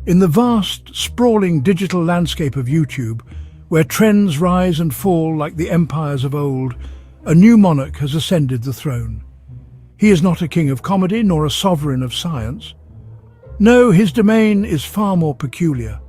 In the vast, sprawling digital landscape of YouTube, where trends rise and fall like the empires of old, a new monarch has ascended the throne. He is not a king of comedy nor a sovereign of science. No, his domain is far more peculiar.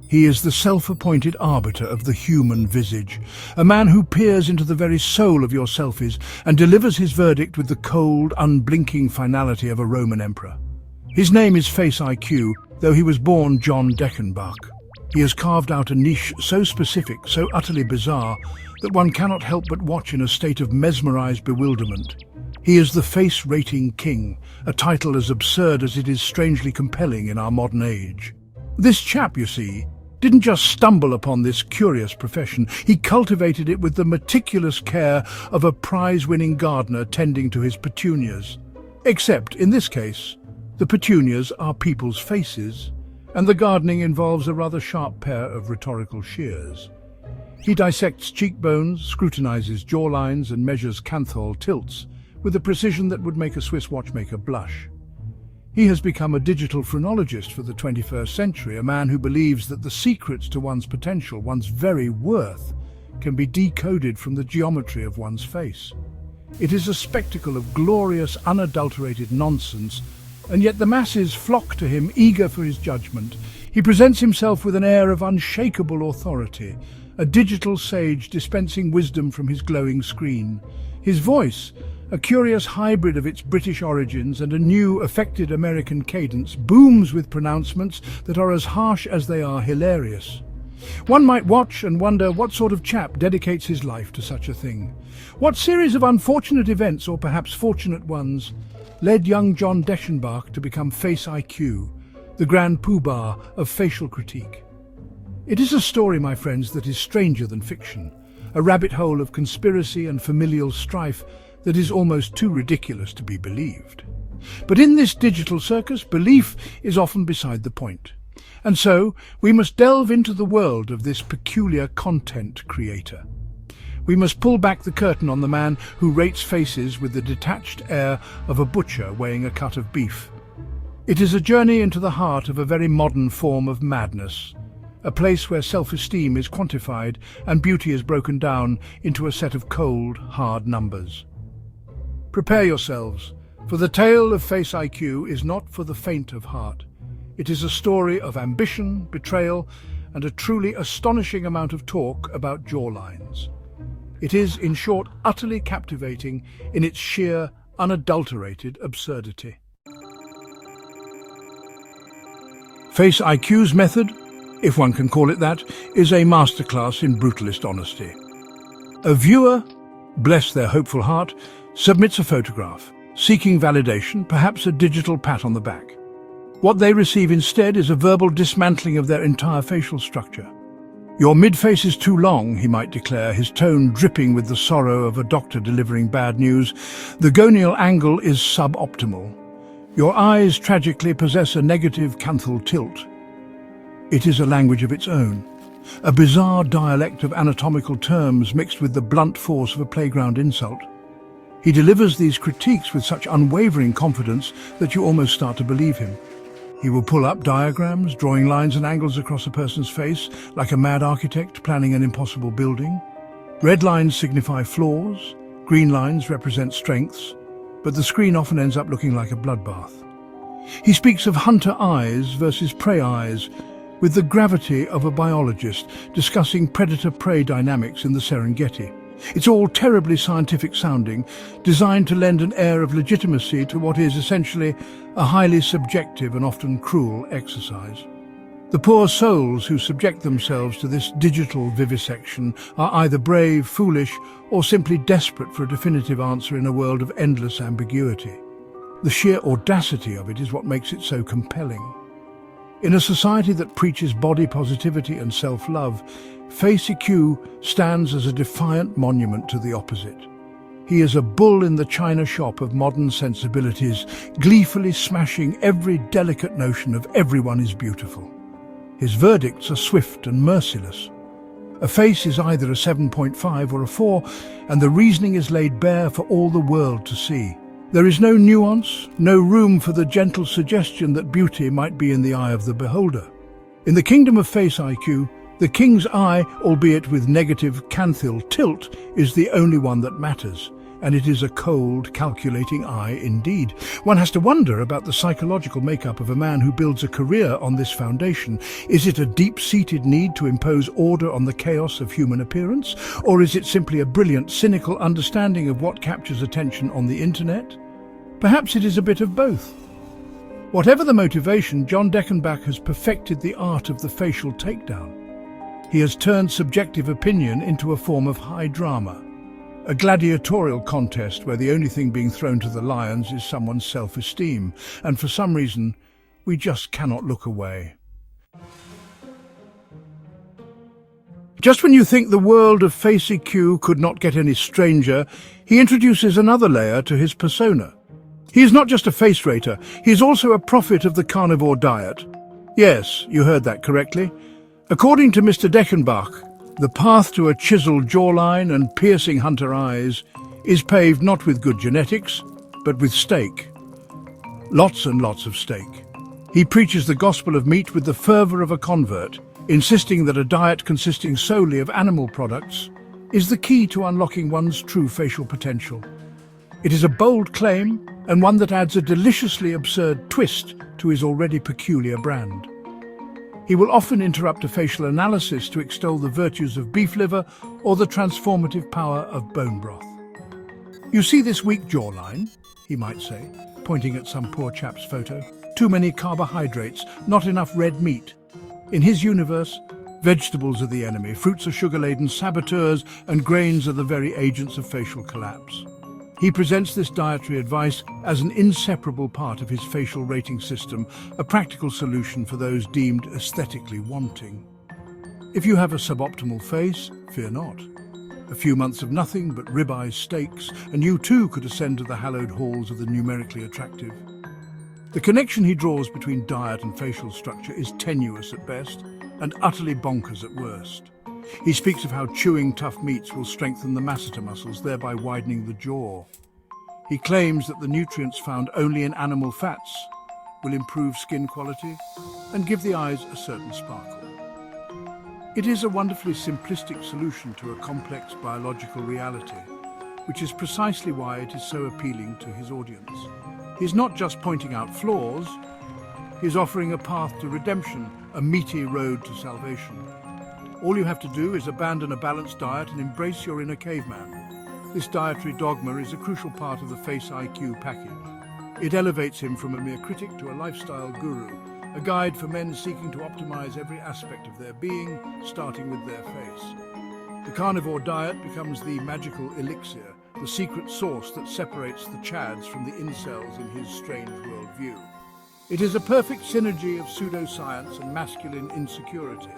He is the self-appointed arbiter of the human visage, a man who peers into the very soul of your selfies and delivers his verdict with the cold, unblinking finality of a Roman emperor. His name is Face IQ, though he was born John Deckenbach. He has carved out a niche so specific, so utterly bizarre, that one cannot help but watch in a state of mesmerized bewilderment. He is the face-rating king, a title as absurd as it is strangely compelling in our modern age. This chap, you see, didn't just stumble upon this curious profession. He cultivated it with the meticulous care of a prize-winning gardener tending to his petunias. Except, in this case, the petunias are people's faces, and the gardening involves a rather sharp pair of rhetorical shears. He dissects cheekbones, scrutinizes jawlines, and measures canthal tilts with a precision that would make a Swiss watchmaker blush. He has become a digital phrenologist for the 21st century, a man who believes that the secrets to one's potential, one's very worth, can be decoded from the geometry of one's face. It is a spectacle of glorious, unadulterated nonsense, and yet the masses flock to him, eager for his judgment. He presents himself with an air of unshakable authority, a digital sage dispensing wisdom from his glowing screen. His voice, a curious hybrid of its British origins and a new, affected American cadence, booms with pronouncements that are as harsh as they are hilarious. One might watch and wonder what sort of chap dedicates his life to such a thing. What series of unfortunate events, or perhaps fortunate ones, led young John Deckenbach to become Face IQ, the grand poobah of facial critique? It is a story, my friends, that is stranger than fiction, a rabbit hole of conspiracy and familial strife that is almost too ridiculous to be believed. But in this digital circus, belief is often beside the point. And so, we must delve into the world of this peculiar content creator. We must pull back the curtain on the man who rates faces with the detached air of a butcher weighing a cut of beef. It is a journey into the heart of a very modern form of madness, a place where self-esteem is quantified and beauty is broken down into a set of cold, hard numbers. Prepare yourselves, for the tale of Face IQ is not for the faint of heart. It is a story of ambition, betrayal, and a truly astonishing amount of talk about jawlines. It is, in short, utterly captivating in its sheer, unadulterated absurdity. Face IQ's method, if one can call it that, is a masterclass in brutalist honesty. A viewer, bless their hopeful heart, submits a photograph, seeking validation, perhaps a digital pat on the back. What they receive instead is a verbal dismantling of their entire facial structure. "Your mid-face is too long," he might declare, his tone dripping with the sorrow of a doctor delivering bad news. "The gonial angle is suboptimal. Your eyes tragically possess a negative canthal tilt." It is a language of its own, a bizarre dialect of anatomical terms mixed with the blunt force of a playground insult. He delivers these critiques with such unwavering confidence that you almost start to believe him. He will pull up diagrams, drawing lines and angles across a person's face, like a mad architect planning an impossible building. Red lines signify flaws, green lines represent strengths, but the screen often ends up looking like a bloodbath. He speaks of hunter eyes versus prey eyes, with the gravity of a biologist discussing predator-prey dynamics in the Serengeti. It's all terribly scientific sounding, designed to lend an air of legitimacy to what is essentially a highly subjective and often cruel exercise. The poor souls who subject themselves to this digital vivisection are either brave, foolish, or simply desperate for a definitive answer in a world of endless ambiguity. The sheer audacity of it is what makes it so compelling. In a society that preaches body positivity and self-love, Face IQ stands as a defiant monument to the opposite. He is a bull in the china shop of modern sensibilities, gleefully smashing every delicate notion of everyone is beautiful. His verdicts are swift and merciless. A face is either a 7.5 or a 4, and the reasoning is laid bare for all the world to see. There is no nuance, no room for the gentle suggestion that beauty might be in the eye of the beholder. In the kingdom of face IQ, the king's eye, albeit with negative canthil tilt, is the only one that matters. And it is a cold, calculating eye indeed. One has to wonder about the psychological makeup of a man who builds a career on this foundation. Is it a deep-seated need to impose order on the chaos of human appearance? Or is it simply a brilliant, cynical understanding of what captures attention on the internet? Perhaps it is a bit of both. Whatever the motivation, John Deckenbach has perfected the art of the facial takedown. He has turned subjective opinion into a form of high drama. A gladiatorial contest where the only thing being thrown to the lions is someone's self-esteem, and for some reason, we just cannot look away. Just when you think the world of Face EQ could not get any stranger, he introduces another layer to his persona. He is not just a face rater, he is also a prophet of the carnivore diet. Yes, you heard that correctly. According to Mr. Deckenbach, the path to a chiseled jawline and piercing hunter eyes is paved not with good genetics, but with steak. Lots and lots of steak. He preaches the gospel of meat with the fervor of a convert, insisting that a diet consisting solely of animal products is the key to unlocking one's true facial potential. It is a bold claim, and one that adds a deliciously absurd twist to his already peculiar brand. He will often interrupt a facial analysis to extol the virtues of beef liver or the transformative power of bone broth. You see this weak jawline, he might say, pointing at some poor chap's photo. Too many carbohydrates, not enough red meat. In his universe, vegetables are the enemy, fruits are sugar-laden saboteurs, and grains are the very agents of facial collapse. He presents this dietary advice as an inseparable part of his facial rating system, a practical solution for those deemed aesthetically wanting. If you have a suboptimal face, fear not. A few months of nothing but ribeye steaks, and you too could ascend to the hallowed halls of the numerically attractive. The connection he draws between diet and facial structure is tenuous at best, and utterly bonkers at worst. He speaks of how chewing tough meats will strengthen the masseter muscles, thereby widening the jaw. He claims that the nutrients found only in animal fats will improve skin quality and give the eyes a certain sparkle. It is a wonderfully simplistic solution to a complex biological reality, which is precisely why it is so appealing to his audience. He's not just pointing out flaws, he's offering a path to redemption, a meaty road to salvation. All you have to do is abandon a balanced diet and embrace your inner caveman. This dietary dogma is a crucial part of the Face IQ package. It elevates him from a mere critic to a lifestyle guru, a guide for men seeking to optimize every aspect of their being, starting with their face. The carnivore diet becomes the magical elixir, the secret sauce that separates the chads from the incels in his strange worldview. It is a perfect synergy of pseudoscience and masculine insecurity.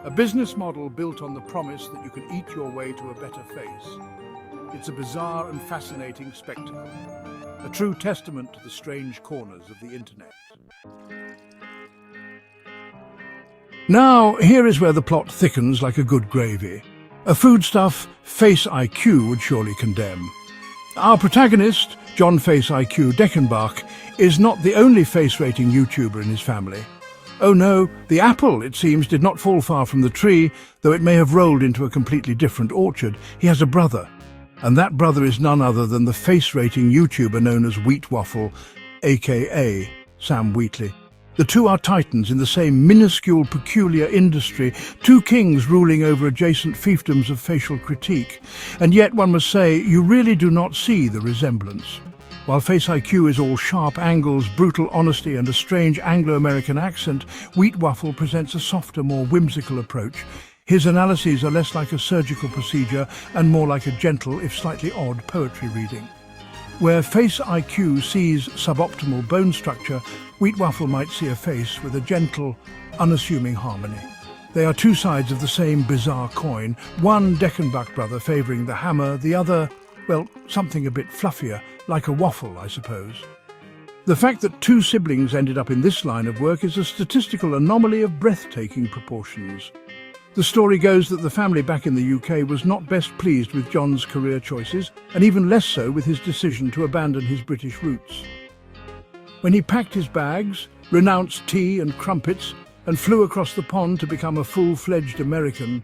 A business model built on the promise that you can eat your way to a better face. It's a bizarre and fascinating spectacle, a true testament to the strange corners of the internet. Now, here is where the plot thickens like a good gravy. A foodstuff Face IQ would surely condemn. Our protagonist, John Face IQ Deckenbach, is not the only face-rating YouTuber in his family. Oh no, the apple, it seems, did not fall far from the tree, though it may have rolled into a completely different orchard. He has a brother, and that brother is none other than the face-rating YouTuber known as Wheat Waffle, aka Sam Wheatley. The two are titans in the same minuscule, peculiar industry, two kings ruling over adjacent fiefdoms of facial critique. And yet, one must say, you really do not see the resemblance. While Face IQ is all sharp angles, brutal honesty and a strange Anglo-American accent, Wheat Waffle presents a softer, more whimsical approach. His analyses are less like a surgical procedure and more like a gentle, if slightly odd, poetry reading. Where Face IQ sees suboptimal bone structure, Wheat Waffle might see a face with a gentle, unassuming harmony. They are two sides of the same bizarre coin, one Deckenbach brother favouring the hammer, the other, well, something a bit fluffier, like a waffle, I suppose. The fact that two siblings ended up in this line of work is a statistical anomaly of breathtaking proportions. The story goes that the family back in the UK was not best pleased with John's career choices, and even less so with his decision to abandon his British roots. When he packed his bags, renounced tea and crumpets, and flew across the pond to become a full-fledged American,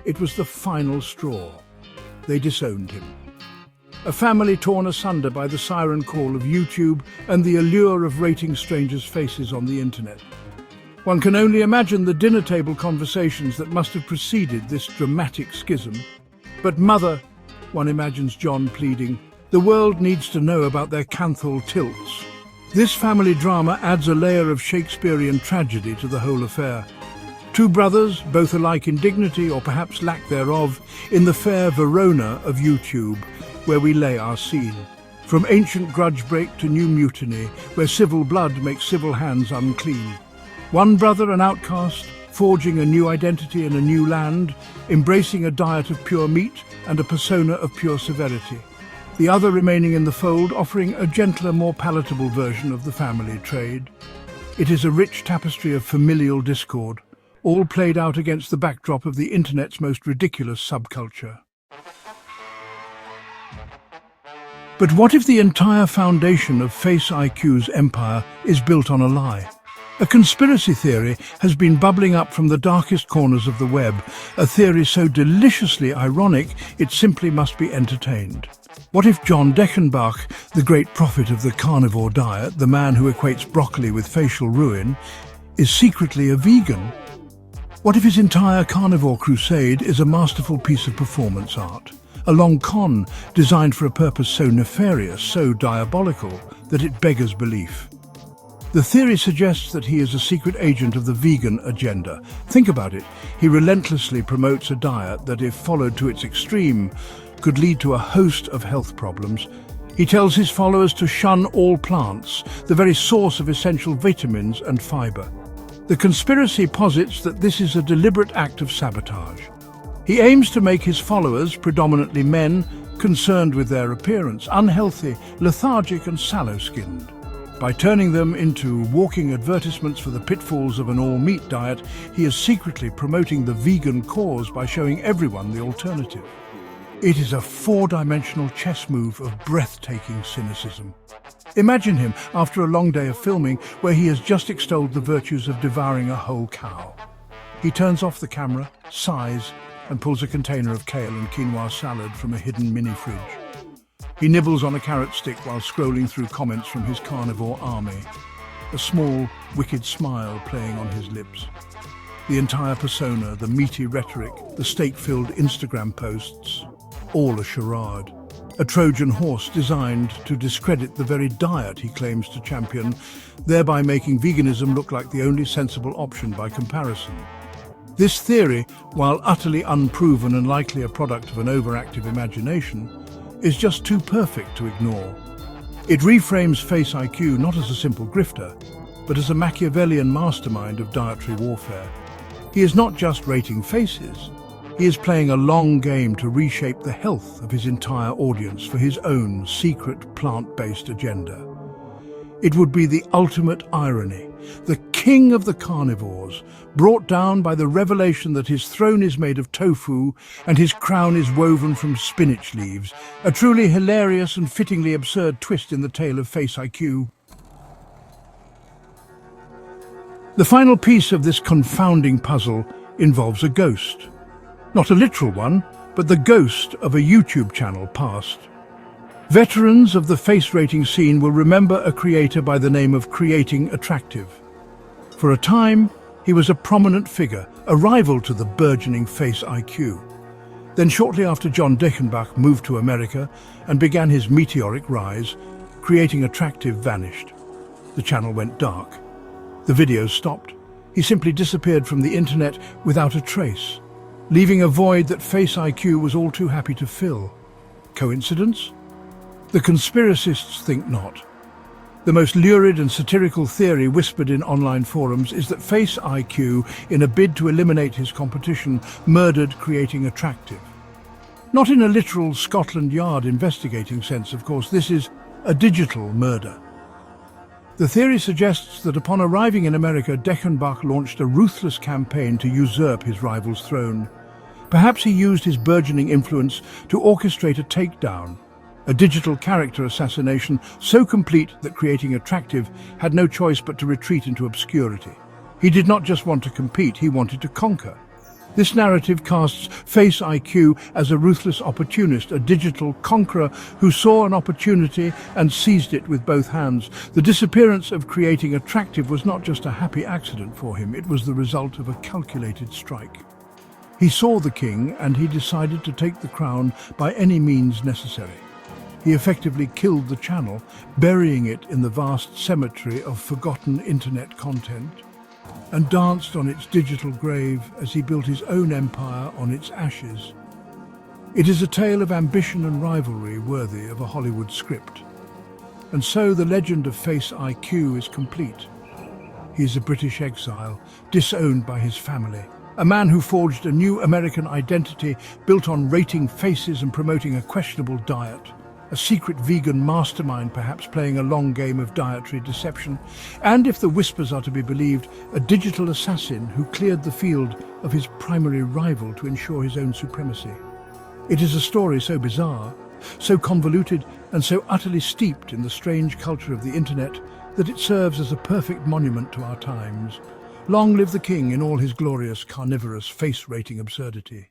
it was the final straw. They disowned him. A family torn asunder by the siren call of YouTube and the allure of rating strangers' faces on the internet. One can only imagine the dinner table conversations that must have preceded this dramatic schism. But mother, one imagines John pleading, the world needs to know about their canthal tilts. This family drama adds a layer of Shakespearean tragedy to the whole affair. Two brothers, both alike in dignity or perhaps lack thereof, in the fair Verona of YouTube, where we lay our scene. From ancient grudge break to new mutiny, where civil blood makes civil hands unclean. One brother an outcast, forging a new identity in a new land, embracing a diet of pure meat and a persona of pure severity. The other remaining in the fold, offering a gentler, more palatable version of the family trade. It is a rich tapestry of familial discord, all played out against the backdrop of the internet's most ridiculous subculture. But what if the entire foundation of Face IQ's empire is built on a lie? A conspiracy theory has been bubbling up from the darkest corners of the web, a theory so deliciously ironic it simply must be entertained. What if John Deckenbach, the great prophet of the carnivore diet, the man who equates broccoli with facial ruin, is secretly a vegan? What if his entire carnivore crusade is a masterful piece of performance art? A long con designed for a purpose so nefarious, so diabolical, that it beggars belief. The theory suggests that he is a secret agent of the vegan agenda. Think about it. He relentlessly promotes a diet that, if followed to its extreme, could lead to a host of health problems. He tells his followers to shun all plants, the very source of essential vitamins and fiber. The conspiracy posits that this is a deliberate act of sabotage. He aims to make his followers, predominantly men, concerned with their appearance, unhealthy, lethargic and sallow-skinned. By turning them into walking advertisements for the pitfalls of an all-meat diet, he is secretly promoting the vegan cause by showing everyone the alternative. It is a four-dimensional chess move of breathtaking cynicism. Imagine him after a long day of filming where he has just extolled the virtues of devouring a whole cow. He turns off the camera, sighs, and pulls a container of kale and quinoa salad from a hidden mini-fridge. He nibbles on a carrot stick while scrolling through comments from his carnivore army, a small, wicked smile playing on his lips. The entire persona, the meaty rhetoric, the steak-filled Instagram posts, all a charade. A Trojan horse designed to discredit the very diet he claims to champion, thereby making veganism look like the only sensible option by comparison. This theory, while utterly unproven and likely a product of an overactive imagination, is just too perfect to ignore. It reframes Face IQ not as a simple grifter, but as a Machiavellian mastermind of dietary warfare. He is not just rating faces, he is playing a long game to reshape the health of his entire audience for his own secret plant-based agenda. It would be the ultimate irony, the king of the carnivores, brought down by the revelation that his throne is made of tofu and his crown is woven from spinach leaves, a truly hilarious and fittingly absurd twist in the tale of Face IQ. The final piece of this confounding puzzle involves a ghost. Not a literal one, but the ghost of a YouTube channel past. Veterans of the face rating scene will remember a creator by the name of Creating Attractive. For a time, he was a prominent figure, a rival to the burgeoning Face IQ. Then shortly after John Deckenbach moved to America and began his meteoric rise, Creating Attractive vanished. The channel went dark. The videos stopped. He simply disappeared from the internet without a trace, leaving a void that Face IQ was all too happy to fill. Coincidence? The conspiracists think not. The most lurid and satirical theory whispered in online forums is that Face IQ, in a bid to eliminate his competition, murdered Creating Attractive. Not in a literal Scotland Yard investigating sense, of course. This is a digital murder. The theory suggests that upon arriving in America, Deckenbach launched a ruthless campaign to usurp his rival's throne. Perhaps he used his burgeoning influence to orchestrate a takedown, a digital character assassination so complete that Creating Attractive had no choice but to retreat into obscurity. He did not just want to compete, he wanted to conquer. This narrative casts Face IQ as a ruthless opportunist, a digital conqueror who saw an opportunity and seized it with both hands. The disappearance of Creating Attractive was not just a happy accident for him, it was the result of a calculated strike. He saw the king and he decided to take the crown by any means necessary. He effectively killed the channel, burying it in the vast cemetery of forgotten internet content, and danced on its digital grave as he built his own empire on its ashes. It is a tale of ambition and rivalry worthy of a Hollywood script. And so the legend of Face IQ is complete. He is a British exile, disowned by his family. A man who forged a new American identity built on rating faces and promoting a questionable diet. A secret vegan mastermind, perhaps playing a long game of dietary deception. And if the whispers are to be believed, a digital assassin who cleared the field of his primary rival to ensure his own supremacy. It is a story so bizarre, so convoluted, and so utterly steeped in the strange culture of the internet that it serves as a perfect monument to our times. Long live the king in all his glorious, carnivorous, face-rating absurdity.